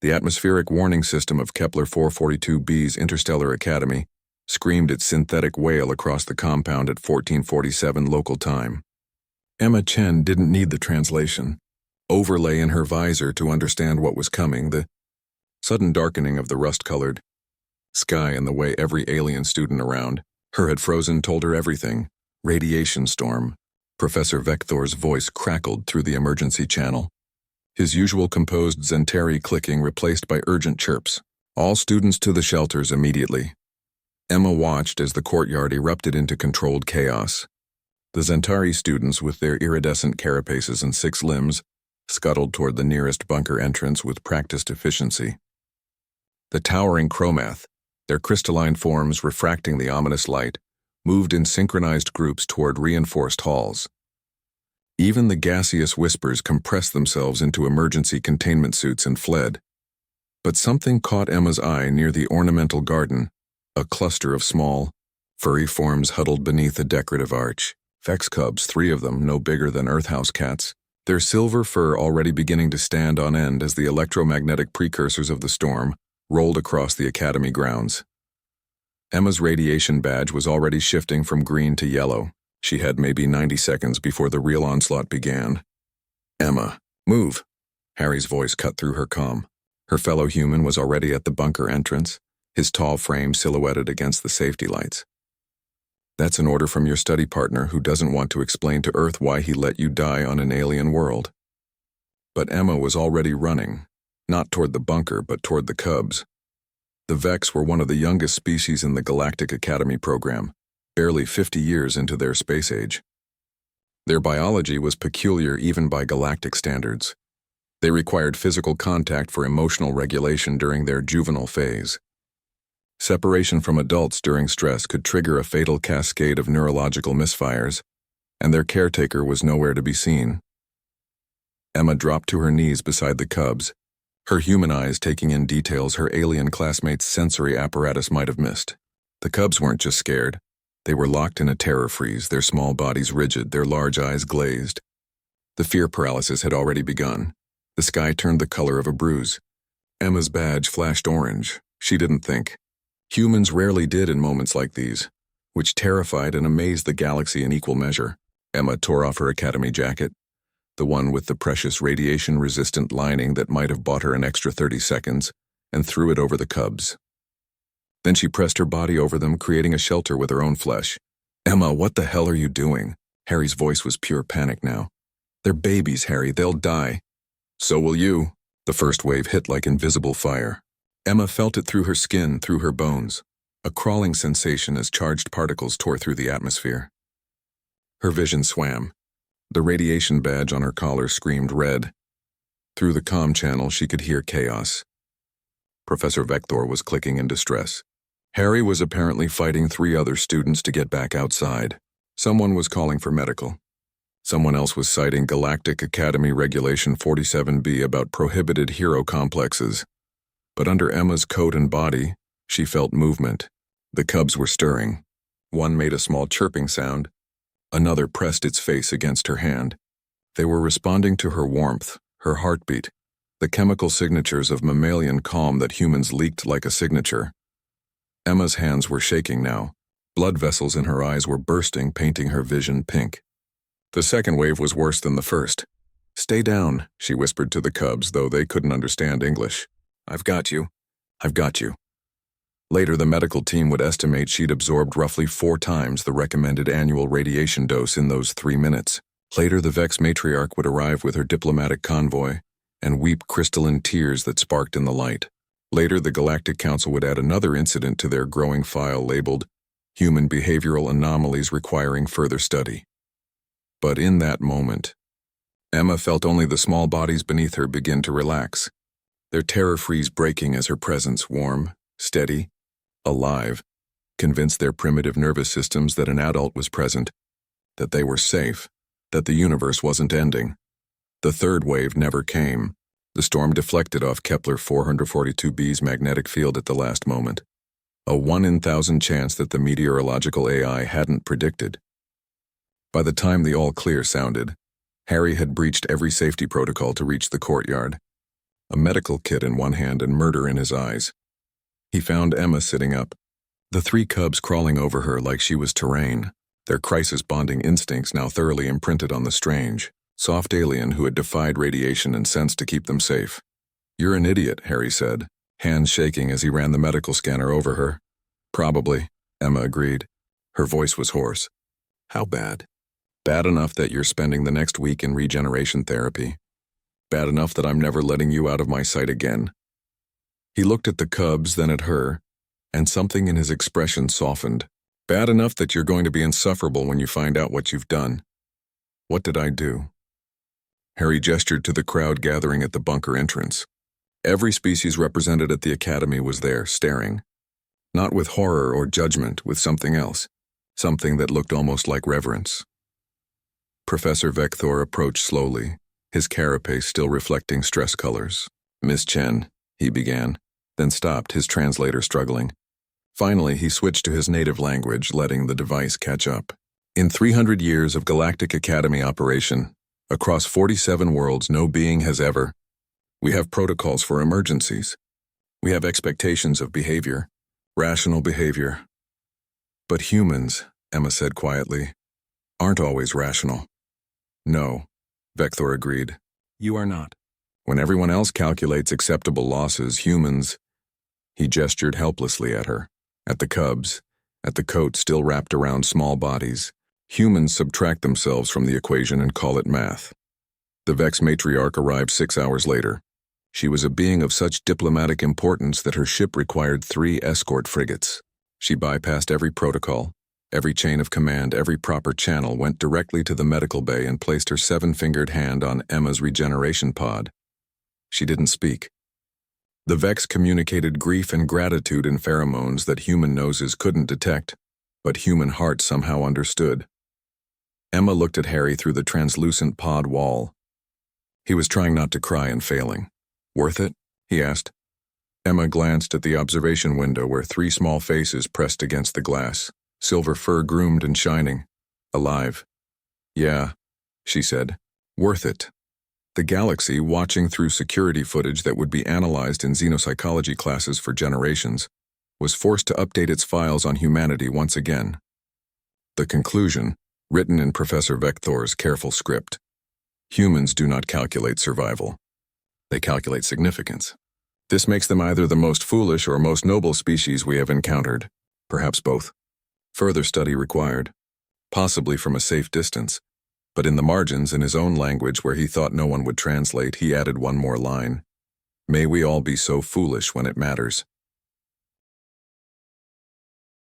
The atmospheric warning system of Kepler 442b's Interstellar Academy screamed its synthetic wail across the compound at 1447 local time. Emma Chen didn't need the translation overlay in her visor to understand what was coming, the sudden darkening of the rust-colored sky and the way every alien student around her had frozen told her everything. Radiation storm. Professor Vektor's voice crackled through the emergency channel, his usual composed Zentari clicking replaced by urgent chirps. All students to the shelters immediately. Emma watched as the courtyard erupted into controlled chaos. The Zentari students, with their iridescent carapaces and 6 limbs, scuttled toward the nearest bunker entrance with practiced efficiency. The towering chromath, their crystalline forms refracting the ominous light, moved in synchronized groups toward reinforced halls. Even the gaseous whispers compressed themselves into emergency containment suits and fled. But something caught Emma's eye near the ornamental garden, a cluster of small, furry forms huddled beneath a decorative arch. Vex cubs, 3 of them, no bigger than earthhouse cats, their silver fur already beginning to stand on end as the electromagnetic precursors of the storm rolled across the academy grounds. Emma's radiation badge was already shifting from green to yellow. She had maybe 90 seconds before the real onslaught began. "Emma, move!" Harry's voice cut through her comm. Her fellow human was already at the bunker entrance, his tall frame silhouetted against the safety lights. "That's an order from your study partner who doesn't want to explain to Earth why he let you die on an alien world." But Emma was already running, not toward the bunker but toward the cubs. The Vex were one of the youngest species in the Galactic Academy program, barely 50 years into their space age. Their biology was peculiar even by galactic standards. They required physical contact for emotional regulation during their juvenile phase. Separation from adults during stress could trigger a fatal cascade of neurological misfires, and their caretaker was nowhere to be seen. Emma dropped to her knees beside the cubs, her human eyes taking in details her alien classmates' sensory apparatus might have missed. The cubs weren't just scared. They were locked in a terror freeze, their small bodies rigid, their large eyes glazed. The fear paralysis had already begun. The sky turned the color of a bruise. Emma's badge flashed orange. She didn't think. Humans rarely did in moments like these, which terrified and amazed the galaxy in equal measure. Emma tore off her academy jacket, the one with the precious radiation-resistant lining that might have bought her an extra 30 seconds, and threw it over the cubs. Then she pressed her body over them, creating a shelter with her own flesh. "Emma, what the hell are you doing?" Harry's voice was pure panic now. "They're babies, Harry. They'll die." "So will you." The first wave hit like invisible fire. Emma felt it through her skin, through her bones, a crawling sensation as charged particles tore through the atmosphere. Her vision swam. The radiation badge on her collar screamed red. Through the comm channel, she could hear chaos. Professor Vektor was clicking in distress. Harry was apparently fighting 3 other students to get back outside. Someone was calling for medical. Someone else was citing Galactic Academy Regulation 47B about prohibited hero complexes. But under Emma's coat and body, she felt movement. The cubs were stirring. One made a small chirping sound. Another pressed its face against her hand. They were responding to her warmth, her heartbeat, the chemical signatures of mammalian calm that humans leaked like a signature. Emma's hands were shaking now. Blood vessels in her eyes were bursting, painting her vision pink. The second wave was worse than the first. "Stay down," she whispered to the cubs, though they couldn't understand English. "I've got you. I've got you." Later, the medical team would estimate she'd absorbed roughly 4 times the recommended annual radiation dose in those 3 minutes. Later, the Vex matriarch would arrive with her diplomatic convoy and weep crystalline tears that sparked in the light. Later, the Galactic Council would add another incident to their growing file labeled Human Behavioral Anomalies Requiring Further Study. But in that moment, Emma felt only the small bodies beneath her begin to relax, their terror freeze breaking as her presence, warm, steady, alive, convinced their primitive nervous systems that an adult was present, that they were safe, that the universe wasn't ending. The third wave never came. The storm deflected off Kepler 442b's magnetic field at the last moment, a 1 in 1,000 chance that the meteorological AI hadn't predicted. By the time the all-clear sounded, Harry had breached every safety protocol to reach the courtyard. a medical kit in one hand and murder in his eyes. He found Emma sitting up, the three cubs crawling over her like she was terrain, their crisis-bonding instincts now thoroughly imprinted on the strange, soft alien who had defied radiation and sense to keep them safe. "You're an idiot," Harry said, hands shaking as he ran the medical scanner over her. "Probably," Emma agreed. Her voice was hoarse. "How bad?" "Bad enough that you're spending the next week in regeneration therapy. Bad enough that I'm never letting you out of my sight again." He looked at the cubs, then at her, and something in his expression softened. "Bad enough that you're going to be insufferable when you find out what you've done." "What did I do?" Harry gestured to the crowd gathering at the bunker entrance. Every species represented at the academy was there, staring. Not with horror or judgment, with something else. Something that looked almost like reverence. Professor Vector approached slowly, his carapace still reflecting stress colors. "Miss Chen," he began, then stopped, his translator struggling. Finally, he switched to his native language, letting the device catch up. "In 300 years of Galactic Academy operation, across 47 worlds, no being has ever. We have protocols for emergencies. We have expectations of behavior, rational behavior. But humans," Emma said quietly, "aren't always rational." "No," Vector agreed. "You are not. When everyone else calculates acceptable losses, humans—" He gestured helplessly at her, at the cubs, at the coat still wrapped around small bodies. "Humans subtract themselves from the equation and call it math." The Vex matriarch arrived 6 hours later. She was a being of such diplomatic importance that her ship required 3 escort frigates. She bypassed every protocol, every chain of command, every proper channel, went directly to the medical bay and placed her 7-fingered hand on Emma's regeneration pod. She didn't speak. The Vex communicated grief and gratitude in pheromones that human noses couldn't detect, but human hearts somehow understood. Emma looked at Harry through the translucent pod wall. He was trying not to cry and failing. "Worth it?" he asked. Emma glanced at the observation window where 3 small faces pressed against the glass, silver fur groomed and shining. Alive. "Yeah," she said. "Worth it." The galaxy, watching through security footage that would be analyzed in xenopsychology classes for generations, was forced to update its files on humanity once again. The conclusion, written in Professor Vector's careful script: humans do not calculate survival. They calculate significance. This makes them either the most foolish or most noble species we have encountered, perhaps both. Further study required, possibly from a safe distance, but in the margins, in his own language where he thought no one would translate, he added one more line: "May we all be so foolish when it matters."